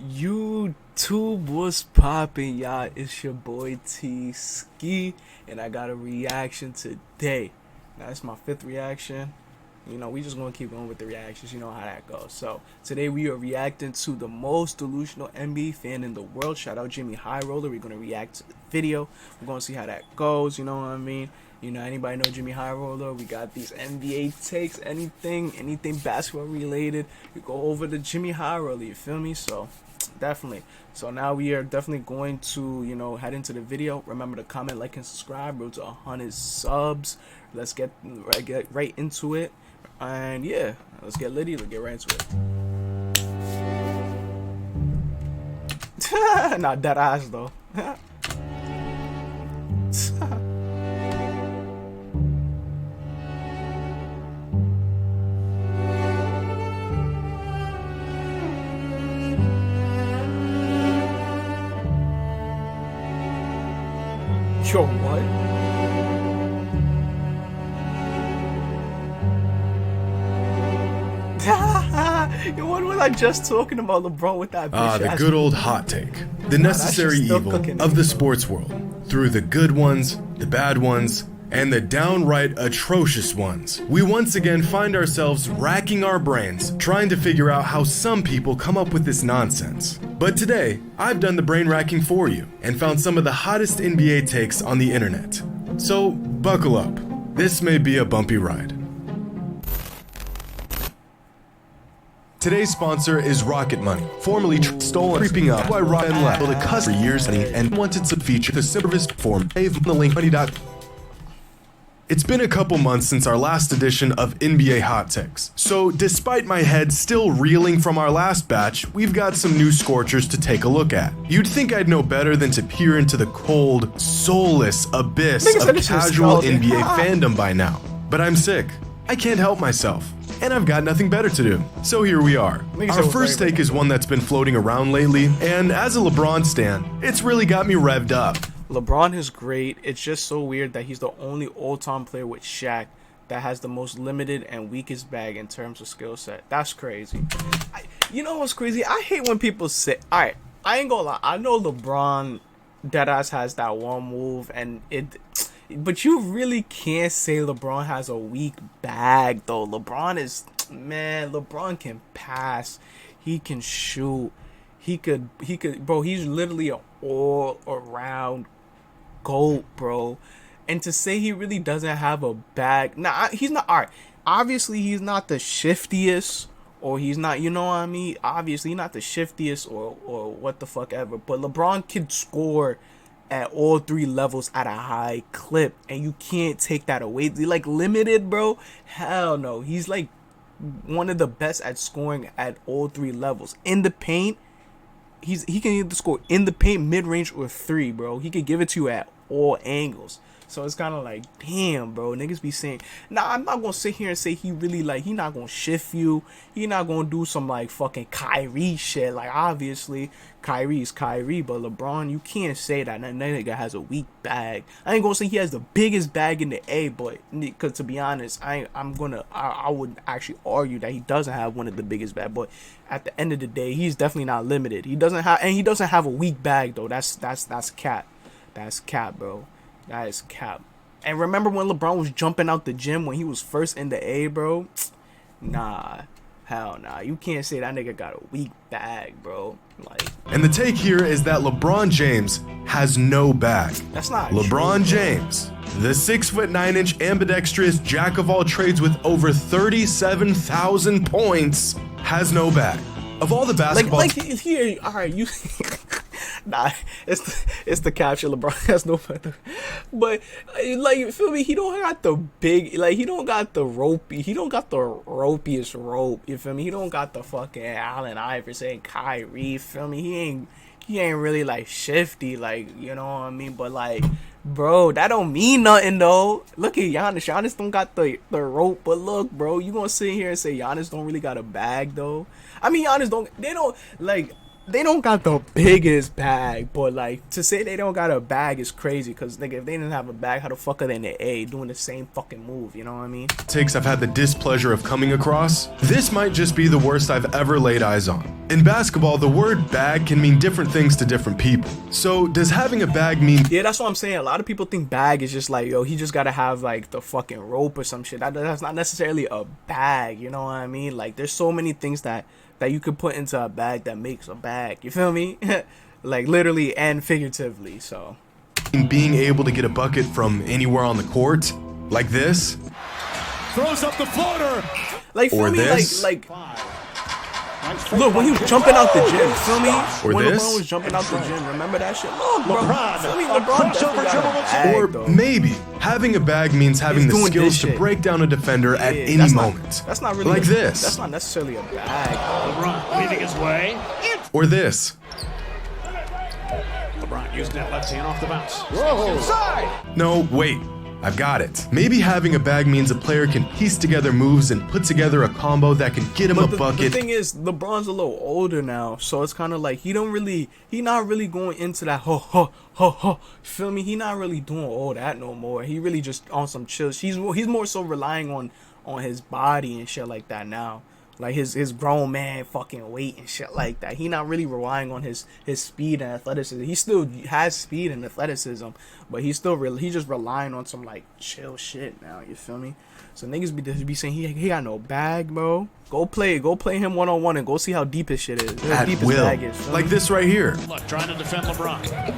YouTube was popping, y'all. It's your boy T Ski, and I got a reaction today. Now it's my fifth reaction. You know, we just gonna keep going with the reactions. You know how that goes. So today we are reacting to the most delusional NBA fan in the world. Shout out Jimmy High Roller. We're gonna react to the video. We're gonna see how that goes. You know what I mean? You know, anybody know Jimmy High Roller? We got these NBA takes, anything basketball related. We go over to Jimmy High Roller. You feel me? So definitely. So now we are definitely going to, you know, head into the video. Remember to comment, like, and subscribe. Road to 100 subs. Let's get right into it. And yeah, let's get litty. Let's get right into it. Not that ass though. Yo, what? Yo, what was I just talking about LeBron with that bitch? The good old hot take. The necessary evil of the sports world. Through the good ones, the bad ones, and the downright atrocious ones. We once again find ourselves racking our brains trying to figure out how some people come up with this nonsense. But today, I've done the brain racking for you and found some of the hottest NBA takes on the internet. So buckle up. This may be a bumpy ride. Today's sponsor is Rocket Money, formerly stolen, creeping up by Rocket and left a cuss for years and wanted to feature the simplest form. Save the link money.com. It's been a couple months since our last edition of NBA Hot Takes, so despite my head still reeling from our last batch, we've got some new scorchers to take a look at. You'd think I'd know better than to peer into the cold, soulless abyss of casual NBA fandom by now, but I'm sick. I can't help myself. And I've got nothing better to do. So here we are. Our first take is one that's been floating around lately, and as a LeBron stan, it's really got me revved up. LeBron is great. It's just so weird that he's the only all-time player with Shaq that has the most limited and weakest bag in terms of skill set. That's crazy. You know what's crazy? I hate when people say, alright, I ain't gonna lie, I know LeBron deadass has that one move, but you really can't say LeBron has a weak bag though. LeBron can pass, he can shoot, he could bro, he's literally an all-around GOAT, bro. And to say he really doesn't have a bag, he's not, alright, obviously he's not the shiftiest, or he's not, you know what I mean, obviously he's not the shiftiest or what the fuck ever, but LeBron can score at all three levels at a high clip, and you can't take that away. Like, limited, bro, hell no. He's like one of the best at scoring at all three levels. In the paint, he can either score in the paint, mid-range, or three, bro. He can give it to you at all angles. So it's kind of like, damn, bro, niggas be saying, I'm not gonna sit here and say he really, like, he not gonna shift you, he not gonna do some like fucking Kyrie shit. Like, obviously Kyrie's Kyrie, but LeBron, you can't say that nigga has a weak bag. I ain't gonna say he has the biggest bag in the A, but because to be honest, I would actually argue that he doesn't have one of the biggest bag. But at the end of the day, he's definitely not limited. He doesn't have a weak bag though. That's cap. That's cap, bro. That is cap. And remember when LeBron was jumping out the gym when he was first in the A, bro? Nah. Hell nah. You can't say that nigga got a weak bag, bro. Like, and the take here is that LeBron James has no bag. That's not LeBron true, James, the 6'9" ambidextrous jack of all trades with over 37,000 points, has no bag. Of all the basketball, like here, all right, you. Nah, it's the capture. LeBron has no better, but like, you feel me? He don't got the big, like, he don't got the ropiest rope. You feel me? He don't got the fucking Allen Iverson, Kyrie. Feel me? He ain't really like shifty, like, you know what I mean? But like, bro, that don't mean nothing though. Look at Giannis. Giannis don't got the rope, but look, bro, you gonna sit here and say Giannis don't really got a bag though? I mean, Giannis they don't got the biggest bag, but like, to say they don't got a bag is crazy, because nigga, if they didn't have a bag, how the fuck are they in the A doing the same fucking move, you know what I mean? Takes I've had the displeasure of coming across, this might just be the worst I've ever laid eyes on. In basketball, the word bag can mean different things to different people. So does having a bag mean... Yeah, that's what I'm saying. A lot of people think bag is just like, yo, he just gotta have like the fucking rope or some shit. That's not necessarily a bag, you know what I mean? Like, there's so many things that you could put into a bag that makes a bag. You feel me? Like, literally and figuratively, so... being able to get a bucket from anywhere on the court? Like this? Throws up the floater! Like, Or feel me? this? Like... Look, when he was jumping out the gym, feel me? Or when this? LeBron was jumping out the gym, remember that shit? Look, bro, LeBron, feel me? a LeBron definitely crossover got a dribble. bag, Or though. maybe having a bag means having He's the doing skills this to shit. break down a defender at Yeah, any that's moment. That's not really like this. That's not necessarily a bag. LeBron leading his way. Or this. LeBron using that left hand off the bounce. Inside! No, wait. I've got it. Maybe having a bag means a player can piece together moves and put together a combo that can get him But a the bucket. thing is, LeBron's a little older now, so it's kind of like he not really going into that feel me? He not really doing all that no more. He really just on some chill. He's more so relying on his body and shit like that now. Like his grown man fucking weight and shit like that. He not really relying on his speed and athleticism. He still has speed and athleticism, but he's just relying on some like chill shit now. You feel me? So niggas be saying he got no bag, bro. Go play him 1-on-1 and go see how deep his shit is. How At deep his will. bag is. Feel Like me? this right here. Look, trying to defend LeBron.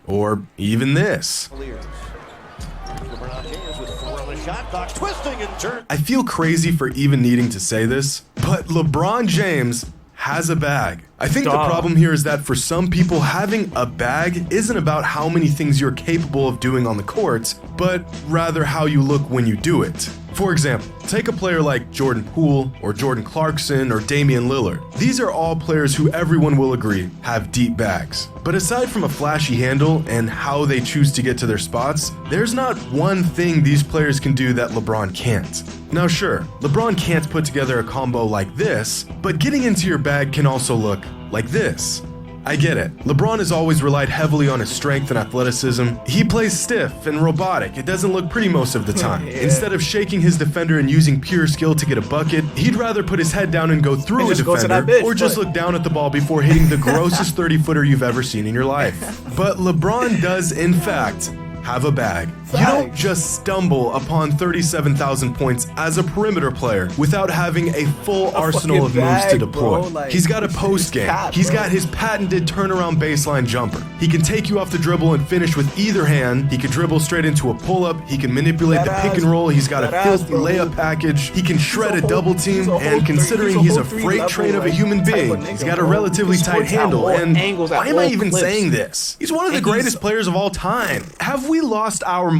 Or even this. LeBron James with a four-early shot clock, twisting and turn. I feel crazy for even needing to say this, but LeBron James has a bag. I think the Dog. problem here is that for some people, having a bag isn't about how many things you're capable of doing on the court, but rather how you look when you do it. For example, take a player like Jordan Poole or Jordan Clarkson or Damian Lillard. These are all players who everyone will agree have deep bags. But aside from a flashy handle and how they choose to get to their spots, there's not one thing these players can do that LeBron can't. Now sure, LeBron can't put together a combo like this, but getting into your bag can also look like this. I get it. LeBron has always relied heavily on his strength and athleticism. He plays stiff and robotic. It doesn't look pretty most of the time. Yeah. Instead of shaking his defender and using pure skill to get a bucket, he'd rather put his head down and go through And a just go to that defender bitch, or just but- look down at the ball before hitting the grossest 30-footer you've ever seen in your life. But LeBron does, in fact, have a bag. You don't Facts. just stumble upon 37,000 points as a perimeter player without having a full arsenal of fucking moves to bag, deploy. bro. Like, He's got a it's post game. cap, He's bro. got his patented turnaround baseline jumper. He can take you off the dribble and finish with either hand. He can dribble straight into a pull-up. He can manipulate the pick and roll. He's got a filthy layup package. He can shred a double team. And considering he's a freight train of a human being, he's got a relatively tight handle. And why am I even saying this? He's one of the greatest players of all time. Have we lost our minds?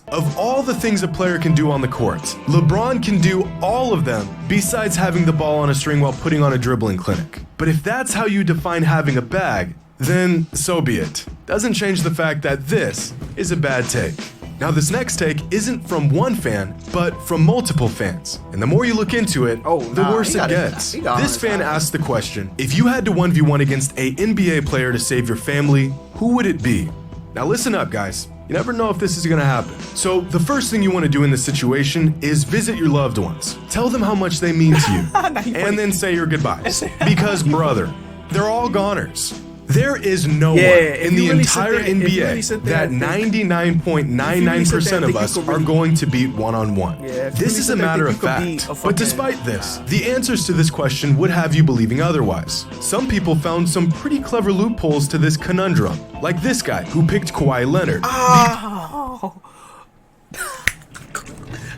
Of all the things a player can do on the court, LeBron can do all of them besides having the ball on a string while putting on a dribbling clinic. But if that's how you define having a bag, then so be it. Doesn't change the fact that this is a bad take. Now this next take isn't from one fan, but from multiple fans. And the more you look into it, the worse it gets. This fan asked the question, if you had to 1v1 against a NBA player to save your family, who would it be? Now listen up, guys. You never know if this is gonna happen. So the first thing you want to do in this situation is visit your loved ones. Tell them how much they mean to you. And then say your goodbyes. Because brother, they're all goners. There is no one in the entire NBA that 99.99% of us are going to beat one-on-one. This is a matter of fact. But despite this, the answers to this question would have you believing otherwise. Some people found some pretty clever loopholes to this conundrum, like this guy who picked Kawhi Leonard.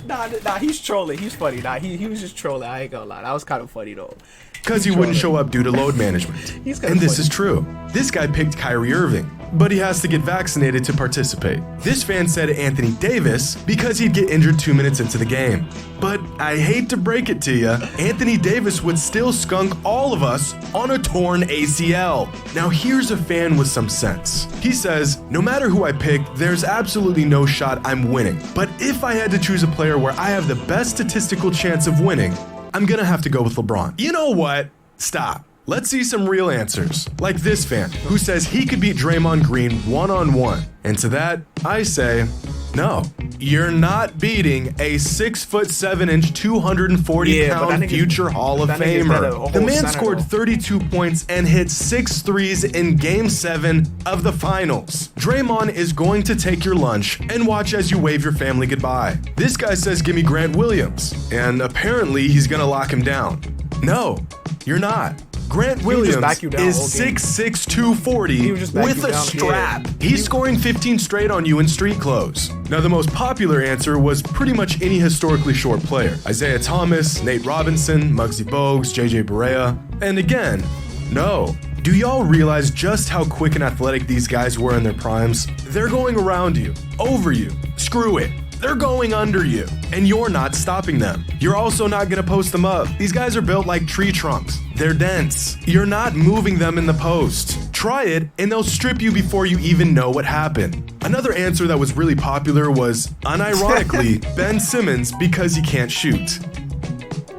Nah, he's trolling. He's funny. Nah, he was just trolling. I ain't gonna lie. That was kind of funny though. Because he wouldn't show up due to load management. And this is true. This guy picked Kyrie Irving, but he has to get vaccinated to participate. This fan said Anthony Davis because he'd get injured 2 minutes into the game. But I hate to break it to you, Anthony Davis would still skunk all of us on a torn ACL. Now here's a fan with some sense. He says, no matter who I pick, there's absolutely no shot I'm winning. But if I had to choose a player where I have the best statistical chance of winning, I'm gonna have to go with LeBron. You know what? Stop. Let's see some real answers. Like this fan, who says he could beat Draymond Green one-on-one. And to that, I say, No, you're not beating a 6'7" 240-pound future Hall of Famer. The man scored 32 points and hit 6 threes in Game 7 of the finals. Draymond is going to take your lunch and watch as you wave your family goodbye. This guy says, "Give me Grant Williams," and apparently he's gonna lock him down. No, you're not. Grant Williams is 6'6", 240 with a strap. He's scoring 15 straight on you in street clothes. Now, the most popular answer was pretty much any historically short player. Isaiah Thomas, Nate Robinson, Muggsy Bogues, JJ Barea. And again, no. Do y'all realize just how quick and athletic these guys were in their primes? They're going around you, over you. Screw it. They're going under you, and you're not stopping them. You're also not gonna post them up. These guys are built like tree trunks. They're dense. You're not moving them in the post. Try it, and they'll strip you before you even know what happened. Another answer that was really popular was, unironically, Ben Simmons because he can't shoot.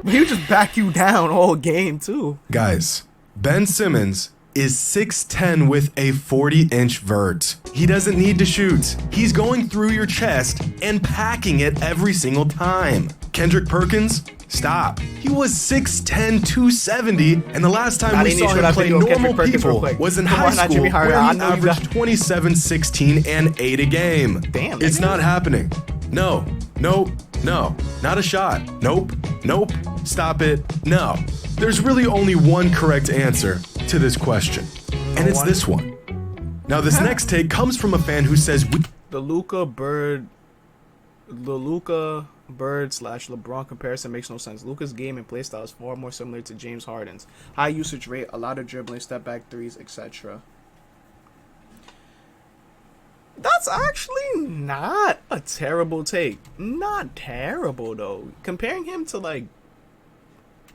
He would just back you down all game, too. Guys, Ben Simmons is 6'10" with a 40-inch vert. He doesn't need to shoot. He's going through your chest and packing it every single time. Kendrick Perkins? Stop. He was 6'10", 270, and the last time we saw him play normal people was in high school where he averaged 27, 16, and 8 a game. Damn. It's not happening. No. Nope. No. Not a shot. Nope. Nope. Stop it. No. There's really only one correct answer to this question, and it's this one. Now, this next take comes from a fan who says the Luka Bird / LeBron comparison makes no sense. Luka's game and playstyle is far more similar to James Harden's. High usage rate, a lot of dribbling, step back threes, etc. That's actually not a terrible take. Not terrible, though. Comparing him to, like,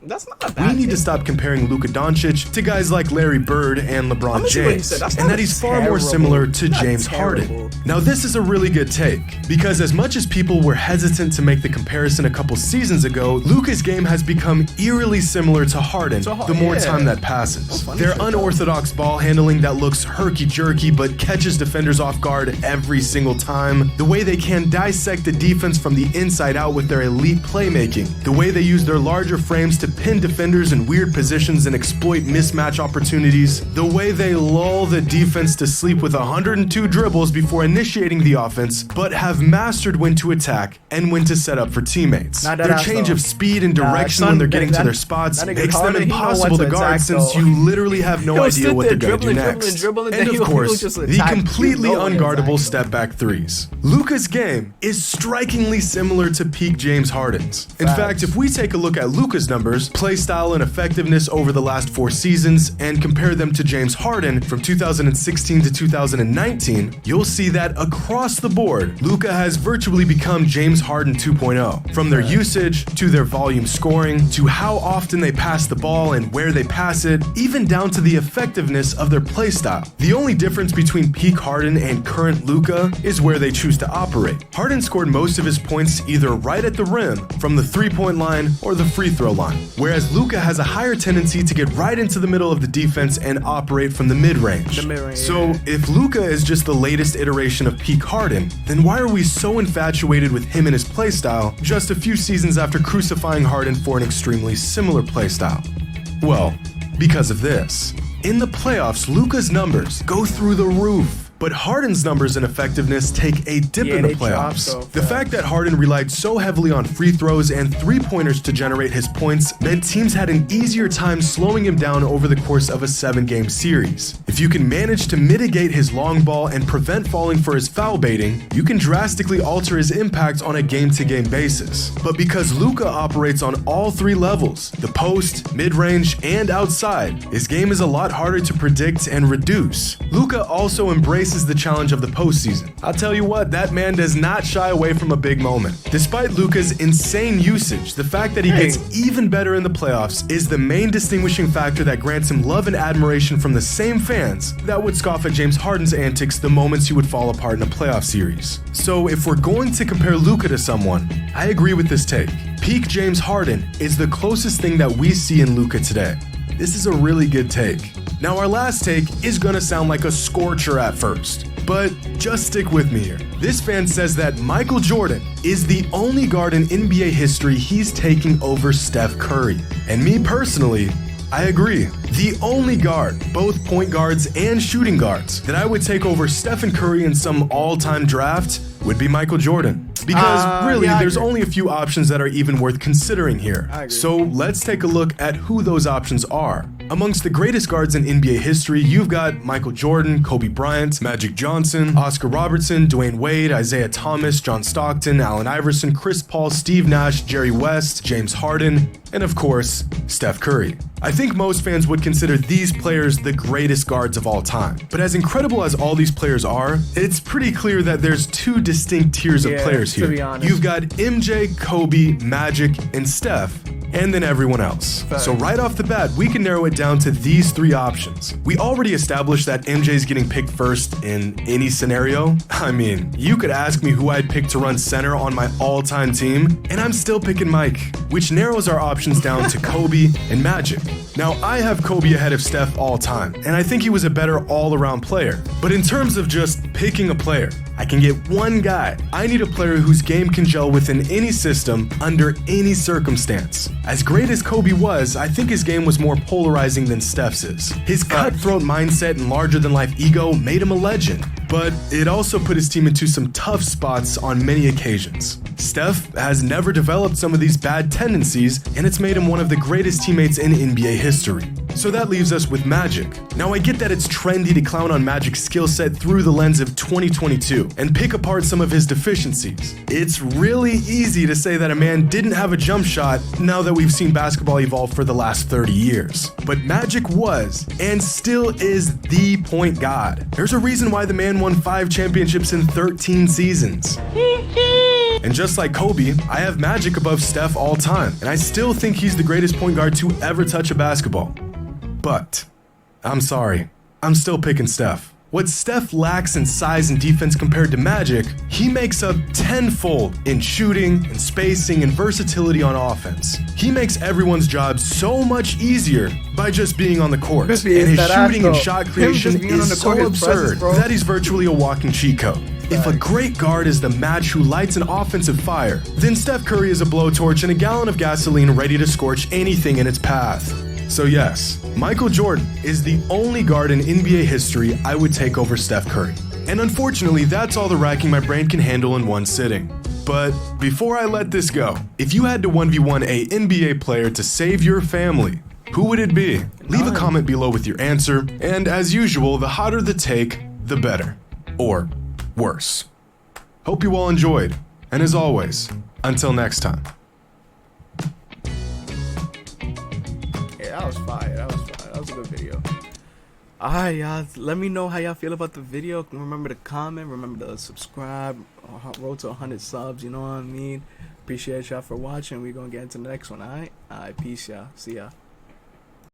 that's not a bad we need to stop comparing Luka Doncic to guys like Larry Bird and LeBron James, and that he's far more similar to James Harden. Now, this is a really good take, because as much as people were hesitant to make the comparison a couple seasons ago, Luka's game has become eerily similar to Harden the more time that passes. Their unorthodox ball handling that looks herky-jerky but catches defenders off guard every single time, the way they can dissect the defense from the inside out with their elite playmaking, the way they use their larger frames to pin defenders in weird positions and exploit mismatch opportunities, the way they lull the defense to sleep with 102 dribbles before initiating the offense, but have mastered when to attack and when to set up for teammates. Their change of speed and direction when they're getting to their spots makes them impossible to guard since you literally have no idea what they're going to do next. And of course, the completely unguardable step-back threes. Luka's game is strikingly similar to peak James Harden's. In fact, if we take a look at Luka's numbers, play style, and effectiveness over the last 4 seasons and compare them to James Harden from 2016 to 2019, you'll see that across the board, Luka has virtually become James Harden 2.0. From their usage, to their volume scoring, to how often they pass the ball and where they pass it, even down to the effectiveness of their play style. The only difference between peak Harden and current Luka is where they choose to operate. Harden scored most of his points either right at the rim, from the three-point line, or the free throw line, whereas Luka has a higher tendency to get right into the middle of the defense and operate from the mid-range. So if Luka is just the latest iteration of peak Harden, then why are we so infatuated with him and his playstyle just a few seasons after crucifying Harden for an extremely similar playstyle? Well, because of this. In the playoffs, Luka's numbers go through the roof, but Harden's numbers and effectiveness take a dip in the playoffs. The fact that Harden relied so heavily on free throws and three-pointers to generate his points meant teams had an easier time slowing him down over the course of a 7-game series. If you can manage to mitigate his long ball and prevent falling for his foul baiting, you can drastically alter his impact on a game-to-game basis. But because Luka operates on all 3 levels, the post, mid-range, and outside, his game is a lot harder to predict and reduce. Luka also embraces the challenge of the postseason. I'll tell you what, that man does not shy away from a big moment. Despite Luka's insane usage, the fact that he gets even better in the playoffs is the main distinguishing factor that grants him love and admiration from the same fans that would scoff at James Harden's antics the moments he would fall apart in a playoff series. So if we're going to compare Luka to someone, I agree with this take. Peak James Harden is the closest thing that we see in Luka today. This is a really good take. Now, our last take is gonna sound like a scorcher at first, But just stick with me here. This fan says that Michael Jordan is the only guard in NBA history he's taking over Steph Curry. And me personally, I agree. The only guard, both point guards and shooting guards, that I would take over Stephen Curry in some all-time draft would be Michael Jordan. Because really, there's only a few options that are even worth considering here. So let's take a look at who those options are. Amongst the greatest guards in NBA history, you've got Michael Jordan, Kobe Bryant, Magic Johnson, Oscar Robertson, Dwayne Wade, Isaiah Thomas, John Stockton, Allen Iverson, Chris Paul, Steve Nash, Jerry West, James Harden, and of course, Steph Curry. I think most fans would consider these players the greatest guards of all time. But as incredible as all these players are, it's pretty clear that there's two distinct tiers of players here. You've got MJ, Kobe, Magic, and Steph, and then everyone else. So right off the bat, we can narrow it down to these three options. We already established that MJ's getting picked first in any scenario. I mean, you could ask me who I'd pick to run center on my all-time team, and I'm still picking Mike, which narrows our options down to Kobe and Magic. Now, I have Kobe ahead of Steph all time, and I think he was a better all-around player. But in terms of just picking a player, I can get one guy. I need a player whose game can gel within any system, under any circumstance. As great as Kobe was, I think his game was more polarizing than Steph's is. His cutthroat mindset and larger-than-life ego made him a legend, but it also put his team into some tough spots on many occasions. Steph has never developed some of these bad tendencies, and it's made him one of the greatest teammates in NBA history. So that leaves us with Magic. Now I get that it's trendy to clown on Magic's skill set through the lens of 2022 and pick apart some of his deficiencies. It's really easy to say that a man didn't have a jump shot now that we've seen basketball evolve for the last 30 years. But Magic was, and still is, the point god. There's a reason why the man won 5 championships in 13 seasons. And just like Kobe, I have Magic above Steph all time, and I still think he's the greatest point guard to ever touch a basketball. But, I'm sorry, I'm still picking Steph. What Steph lacks in size and defense compared to Magic, he makes up tenfold in shooting and spacing and versatility on offense. He makes everyone's job so much easier by just being on the court. And his shooting and shot creation is so absurd that he's virtually a walking cheat code. If a great guard is the match who lights an offensive fire, then Steph Curry is a blowtorch and a gallon of gasoline ready to scorch anything in its path. So yes, Michael Jordan is the only guard in NBA history I would take over Steph Curry. And unfortunately, that's all the racking my brain can handle in one sitting. But before I let this go, if you had to 1v1 a NBA player to save your family, who would it be? Leave a comment below with your answer, and as usual, the hotter the take, the better. Or worse. Hope you all enjoyed, and as always, until next time. That was fire. That was fire. That was a good video. Alright, y'all. Let me know how y'all feel about the video. Remember to comment. Remember to subscribe. Road to 100 subs. You know what I mean? Appreciate y'all for watching. We're going to get into the next one. Alright? Alright. Peace, y'all. See y'all.